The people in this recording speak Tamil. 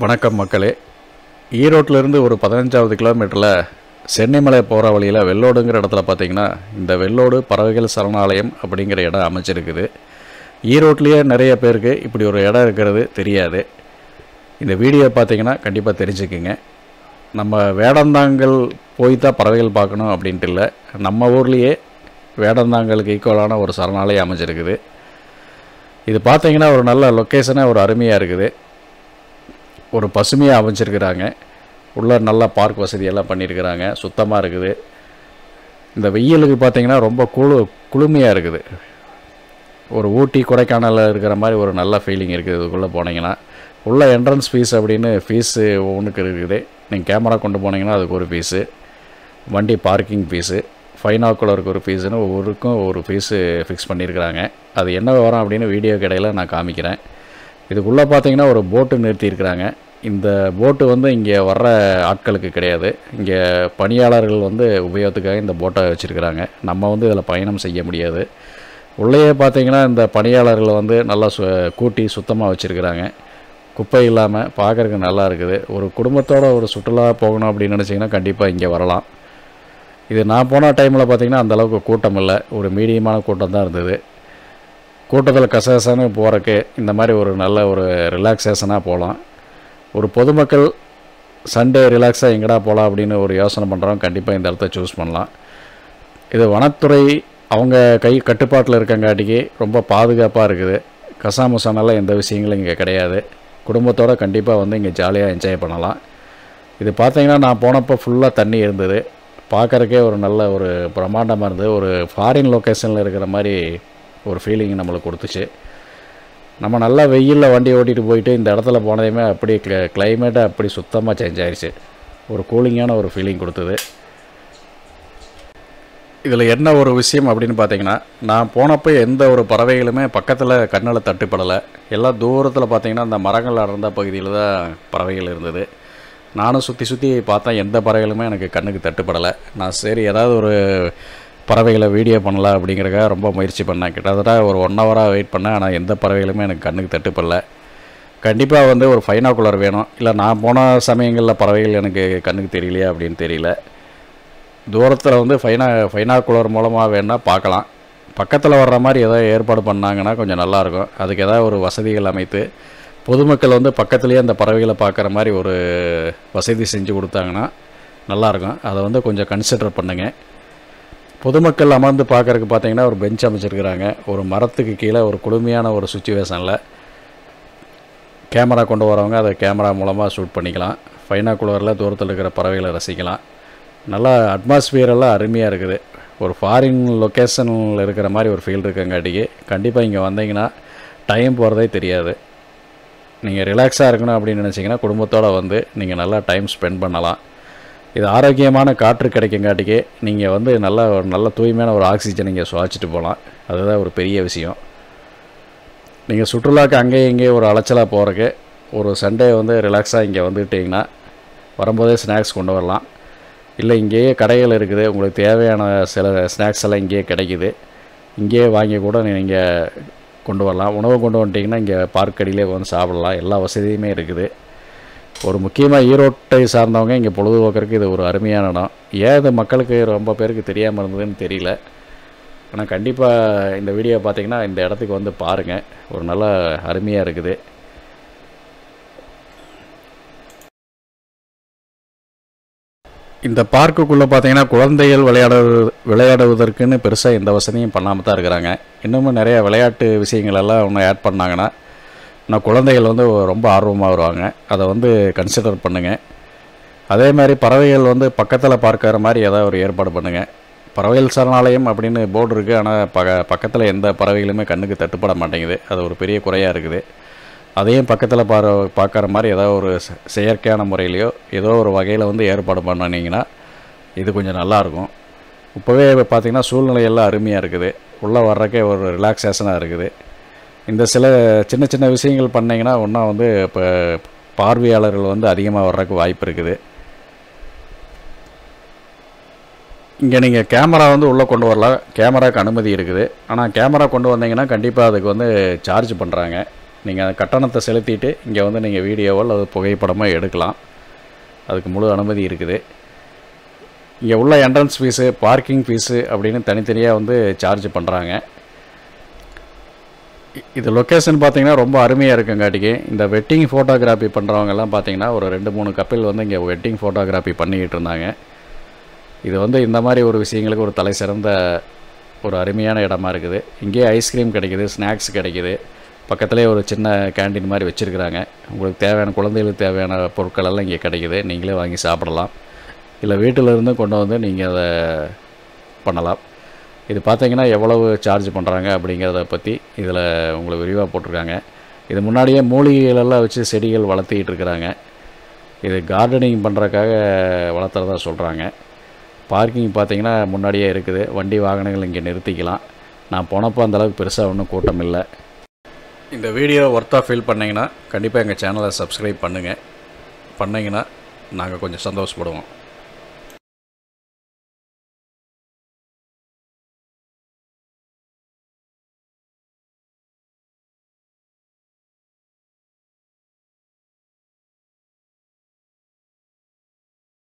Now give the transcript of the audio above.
வணக்கம் மக்களே. ஈரோட்டிலிருந்து ஒரு 15வது கிலோமீட்டரில் சென்னிமலை போகிற வழியில் வெள்ளோடுங்கிற இடத்துல பார்த்திங்கன்னா இந்த வெள்ளோடு பறவைகள் சரணாலயம் அப்படிங்கிற இடம் அமைச்சிருக்குது. ஈரோட்லேயே நிறைய பேருக்கு இப்படி ஒரு இடம் இருக்கிறது தெரியாது. இந்த வீடியோ பார்த்திங்கன்னா கண்டிப்பாக தெரிஞ்சுக்குங்க. நம்ம வேடந்தாங்கல் போய் தான் பறவைகள் பார்க்கணும் அப்படின்ட்டு இல்லை, நம்ம ஊர்லேயே வேடந்தாங்கலுக்கு ஈக்குவலான ஒரு சரணாலயம் அமைச்சிருக்குது. இது பார்த்திங்கன்னா ஒரு நல்ல லொக்கேஷனாக ஒரு அருமையாக இருக்குது. ஒரு பசுமையாக அமைச்சிருக்கிறாங்க. உள்ள நல்லா பார்க் வசதியெல்லாம் பண்ணியிருக்கிறாங்க. சுத்தமாக இருக்குது. இந்த வெயிலுக்கு பார்த்திங்கன்னா ரொம்ப குளுமையாக இருக்குது. ஒரு ஊட்டி கொடைக்கானலில் இருக்கிற மாதிரி ஒரு நல்ல ஃபீலிங் இருக்குது. இதுக்குள்ளே போனீங்கன்னா உள்ள என்ட்ரன்ஸ் ஃபீஸ் அப்படின்னு ஃபீஸு ஒவ்வொன்றுக்கு இருக்குது. நீங்கள் கேமரா கொண்டு போனீங்கன்னா அதுக்கு ஒரு ஃபீஸு, வண்டி பார்க்கிங் ஃபீஸு, ஃபைனாக்குலருக்கு ஒரு ஃபீஸுன்னு ஒவ்வொருக்கும் ஒரு ஃபீஸு ஃபிக்ஸ் பண்ணியிருக்கிறாங்க. அது என்ன வரும் அப்படின்னு வீடியோக்கு இடையில் நான் காமிக்கிறேன். இதுக்குள்ளே பார்த்தீங்கன்னா ஒரு போட்டு நிறுத்தியிருக்கிறாங்க. இந்த போட்டு இங்கே வர்ற ஆட்களுக்கு கிடையாது. இங்கே பணியாளர்கள் உபயோகத்துக்காக இந்த போட்டை வச்சுருக்கிறாங்க. நம்ம இதில் பயணம் செய்ய முடியாது. உள்ளேயே பார்த்தீங்கன்னா இந்த பணியாளர்கள் நல்லா கூட்டி சுத்தமாக வச்சுருக்கிறாங்க. குப்பை இல்லாமல் பார்க்குறதுக்கு நல்லா இருக்குது. ஒரு குடும்பத்தோடு ஒரு சுற்றுலா போகணும் அப்படின்னு நினச்சிங்கன்னா கண்டிப்பாக இங்கே வரலாம். இது நான் போன டைமில் பார்த்திங்கன்னா அந்தளவுக்கு கூட்டம் இல்லை, ஒரு மீடியமான கூட்டம் தான் இருந்தது. கூட்டத்தில் கசகசன்னு போகிறக்கு இந்த மாதிரி ஒரு நல்ல ஒரு ரிலாக்ஸேஷனாக போகலாம். ஒரு பொதுமக்கள் சண்டே ரிலாக்ஸாக எங்கடா போகலாம் அப்படின்னு ஒரு யோசனை பண்ணுறவங்க கண்டிப்பாக இந்த இடத்த சூஸ் பண்ணலாம். இது வனத்துறை அவங்க கட்டுப்பாட்டில் இருக்கங்காட்டிக்கு ரொம்ப பாதுகாப்பாக இருக்குது. கசாமுசானெல்லாம் எந்த விஷயங்களும் இங்கே கிடையாது. குடும்பத்தோடு கண்டிப்பாக இங்கே ஜாலியாக என்ஜாய் பண்ணலாம். இது பார்த்திங்கன்னா நான் போனப்போ ஃபுல்லாக தண்ணி இருந்தது. பார்க்குறக்கே ஒரு நல்ல ஒரு பிரம்மாண்டமாக இருந்தது. ஒரு ஃபாரின் லொக்கேஷனில் இருக்கிற மாதிரி ஒரு ஃபீலிங் நம்மளுக்கு கொடுத்துச்சு. நம்ம நல்லா வெயிலில் வண்டி ஓட்டிகிட்டு போயிட்டு இந்த இடத்துல போனதையுமே அப்படி கிளைமேட்டை அப்படி சுத்தமாக சேஞ்ச் ஆகிடுச்சு. ஒரு கூலிங்கான ஒரு ஃபீலிங் கொடுத்தது. இதில் என்ன ஒரு விஷயம் அப்படின்னு பார்த்தீங்கன்னா, நான் போனப்போ எந்த ஒரு பறவைகளுமே பக்கத்தில் கண்ணில் தட்டுப்படலை. எல்லாம் தூரத்தில் பார்த்திங்கன்னா அந்த மரங்கள் அடர்ந்த பகுதியில் தான் பறவைகள் இருந்தது. நானும் சுற்றி பார்த்தேன், எந்த பறவைகளுமே எனக்கு கண்ணுக்கு தட்டுப்படலை. நான் சரி ஏதாவது ஒரு பறவைகளை வீடியோ பண்ணலாம் அப்படிங்கிறக்காக ரொம்ப முயற்சி பண்ணேன். கிட்டத்தட்ட ஒரு 1 ஹவராக வெயிட் பண்ணேன். ஆனால் எந்த பறவைகளுமே எனக்கு கண்ணுக்கு தட்டுப்படலை. கண்டிப்பாக ஒரு ஃபைனாக்குலர் வேணும். இல்லை நான் போன சமயங்களில் பறவைகள் எனக்கு கண்ணுக்கு தெரியலையா அப்படின்னு தெரியல. தூரத்தில் ஃபைனாக்குலர் மூலமாக வேணால் பார்க்கலாம். பக்கத்தில் வர்ற மாதிரி ஏதாவது ஏற்பாடு பண்ணாங்கன்னா கொஞ்சம் நல்லாயிருக்கும். அதுக்கு ஏதாவது ஒரு வசதிகள் அமைத்து பொதுமக்கள் பக்கத்துலேயே அந்த பறவைகளை பார்க்குற மாதிரி ஒரு வசதி செஞ்சு கொடுத்தாங்கன்னா நல்லாயிருக்கும். அதை கொஞ்சம் கன்சிடர் பண்ணுங்கள். பொதுமக்கள் அமர்ந்து பார்க்குறதுக்கு பார்த்திங்கன்னா ஒரு பெஞ்ச் அமைச்சிருக்கிறாங்க. ஒரு மரத்துக்கு கீழே ஒரு குளுமையான ஒரு சுச்சுவேஷனில் கேமரா கொண்டு வரவங்க அதை கேமரா மூலமாக ஷூட் பண்ணிக்கலாம். ஃபைனாக்குலரில் தூரத்தில் இருக்கிற பறவைகளை ரசிக்கலாம். நல்லா அட்மாஸ்பியரெல்லாம் அருமையாக இருக்குது. ஒரு ஃபாரின் லொக்கேஷனில் இருக்கிற மாதிரி ஒரு ஃபீல் இருக்கங்காட்டிக்கு கண்டிப்பாக இங்கே வந்தீங்கன்னா டைம் போகிறதே தெரியாது. நீங்கள் ரிலாக்ஸாக இருக்கணும் அப்படின்னு நினச்சிங்கன்னா குடும்பத்தோடு நீங்கள் நல்லா டைம் ஸ்பெண்ட் பண்ணலாம். இது ஆரோக்கியமான காற்று கிடைக்குங்காட்டிக்கு நீங்கள் நல்ல தூய்மையான ஒரு ஆக்சிஜன் இங்கே சுவாச்சிட்டு போகலாம். அதுதான் ஒரு பெரிய விஷயம். நீங்கள் சுற்றுலாவுக்கு அங்கேயும் இங்கேயும் ஒரு அலைச்சலாக போகிறக்கு ஒரு சண்டே ரிலாக்ஸாக இங்கே வந்துக்கிட்டிங்கன்னா வரும்போதே ஸ்நாக்ஸ் கொண்டு வரலாம். இல்லை இங்கேயே கடைகள் இருக்குது, உங்களுக்கு தேவையான சில ஸ்நாக்ஸ் எல்லாம் இங்கேயே கிடைக்குது. இங்கேயே வாங்கி கூட நீங்கள் கொண்டு வரலாம். உணவு கொண்டு வந்துட்டிங்கன்னா இங்கே பார்க் அடியிலே சாப்பிடலாம். எல்லா வசதியுமே இருக்குது. ஒரு முக்கியமாக ஈரோட்டை சார்ந்தவங்க இங்கே பொழுதுபோக்கறதுக்கு இது ஒரு அருமையான இடம். ஏன் இது மக்களுக்கு ரொம்ப பேருக்கு தெரியாமல் இருந்ததுன்னு தெரியல. ஆனால் கண்டிப்பாக இந்த வீடியோ பார்த்திங்கன்னா இந்த இடத்துக்கு பாருங்கள். ஒரு நல்ல அருமையாக இருக்குது. இந்த பார்க்குக்குள்ளே பார்த்திங்கன்னா குழந்தைகள் விளையாடுவதற்குன்னு பெருசாக எந்த வசதியும் பண்ணாமல் தான் இருக்கிறாங்க. இன்னமும் நிறைய விளையாட்டு விஷயங்களெல்லாம் ஒன்று ஆட் பண்ணாங்கன்னா நான் குழந்தைகள் ரொம்ப ஆர்வமாக வருவாங்க. அதை கன்சிடர் பண்ணுங்கள். அதே மாதிரி பறவைகள் பக்கத்தில் பார்க்குற மாதிரி ஏதாவது ஒரு ஏற்பாடு பண்ணுங்கள். பறவைகள் சரணாலயம் அப்படின்னு போர்டு இருக்குது, ஆனால் பக்கத்தில் எந்த பறவைகளுமே கண்ணுக்கு தட்டுப்பட மாட்டேங்குது. அது ஒரு பெரிய குறையாக இருக்குது. அதையும் பக்கத்தில் பார்க்குற மாதிரி ஏதாவது ஒரு செயற்கையான முறையிலையோ ஏதோ ஒரு வகையில் ஏற்பாடு பண்ணிங்கன்னா இது கொஞ்சம் நல்லாயிருக்கும். இப்போவே பார்த்திங்கன்னா சூழ்நிலையெல்லாம் அருமையாக இருக்குது. உள்ளே வர்றக்கே ஒரு ரிலாக்ஸேஷனாக இருக்குது. இந்த சில சின்ன சின்ன விஷயங்கள் பண்ணிங்கன்னா இன்னும் இப்போ பார்வையாளர்கள் அதிகமாக வர்றதுக்கு வாய்ப்பு இருக்குது. இங்கே நீங்கள் கேமரா உள்ளே கொண்டு வரலாம். கேமராவுக்கு அனுமதி இருக்குது. ஆனால் கேமரா கொண்டு வந்தீங்கன்னா கண்டிப்பாக அதுக்கு சார்ஜ் பண்ணுறாங்க. நீங்கள் கட்டணத்தை செலுத்திட்டு இங்கே வந்து நீங்கள் வீடியோவோ அல்லது புகைப்படமோ எடுக்கலாம். அதுக்கு முழு அனுமதி இருக்குது. இங்கே உள்ள என்ட்ரன்ஸ் ஃபீஸு, பார்க்கிங் ஃபீஸு அப்படின்னு தனித்தனியாக வந்து சார்ஜ் பண்ணுறாங்க. இது லொக்கேஷன் பார்த்திங்கன்னா ரொம்ப அருமையாக இருக்குங்காட்டிக்கு இந்த வெட்டிங் ஃபோட்டோகிராஃபி பண்ணுறவங்கெல்லாம் பார்த்திங்கன்னா ஒரு 2-3 கப்பிள் வந்து இங்கே வெட்டிங் ஃபோட்டோகிராஃபி பண்ணிக்கிட்டு இருந்தாங்க. இது வந்து இந்த மாதிரி ஒரு விஷயங்களுக்கு ஒரு தலை சிறந்த ஒரு அருமையான இடமா இருக்குது. இங்கேயே ஐஸ்கிரீம் கிடைக்கிது, ஸ்நாக்ஸ் கிடைக்கிது. பக்கத்துலேயே ஒரு சின்ன கேண்டீன் மாதிரி வச்சுருக்குறாங்க. உங்களுக்கு தேவையான குழந்தைகளுக்கு தேவையான பொருட்கள் எல்லாம் இங்கே கிடைக்கிது. நீங்களே வாங்கி சாப்பிடலாம். இல்லை வீட்டிலேருந்து கொண்டு வந்து நீங்கள் அதை பண்ணலாம். இது பார்த்தீங்கன்னா எவ்வளவு சார்ஜ் பண்ணுறாங்க அப்படிங்கிறத பற்றி இதில் உங்களுக்கு விரிவாக போட்டிருக்காங்க. இது முன்னாடியே மூலிகைகளெல்லாம் வச்சு செடிகள் வளர்த்திக்கிட்டு இருக்கிறாங்க. இது கார்டனிங் பண்ணுறதுக்காக வளர்த்துறதா சொல்கிறாங்க. பார்க்கிங் பார்த்திங்கன்னா முன்னாடியே இருக்குது. வண்டி வாகனங்கள் இங்கே நிறுத்திக்கலாம். நான் போனப்போ அந்தளவுக்கு பெருசாக ஒன்றும் கூட்டம் இல்லை. இந்த வீடியோ ஒர்த்தாக ஃபீல் பண்ணிங்கன்னா கண்டிப்பாக எங்கள் சேனலை சப்ஸ்கிரைப் பண்ணுங்கள். பண்ணிங்கன்னா நாங்கள் கொஞ்சம் சந்தோஷப்படுவோம்.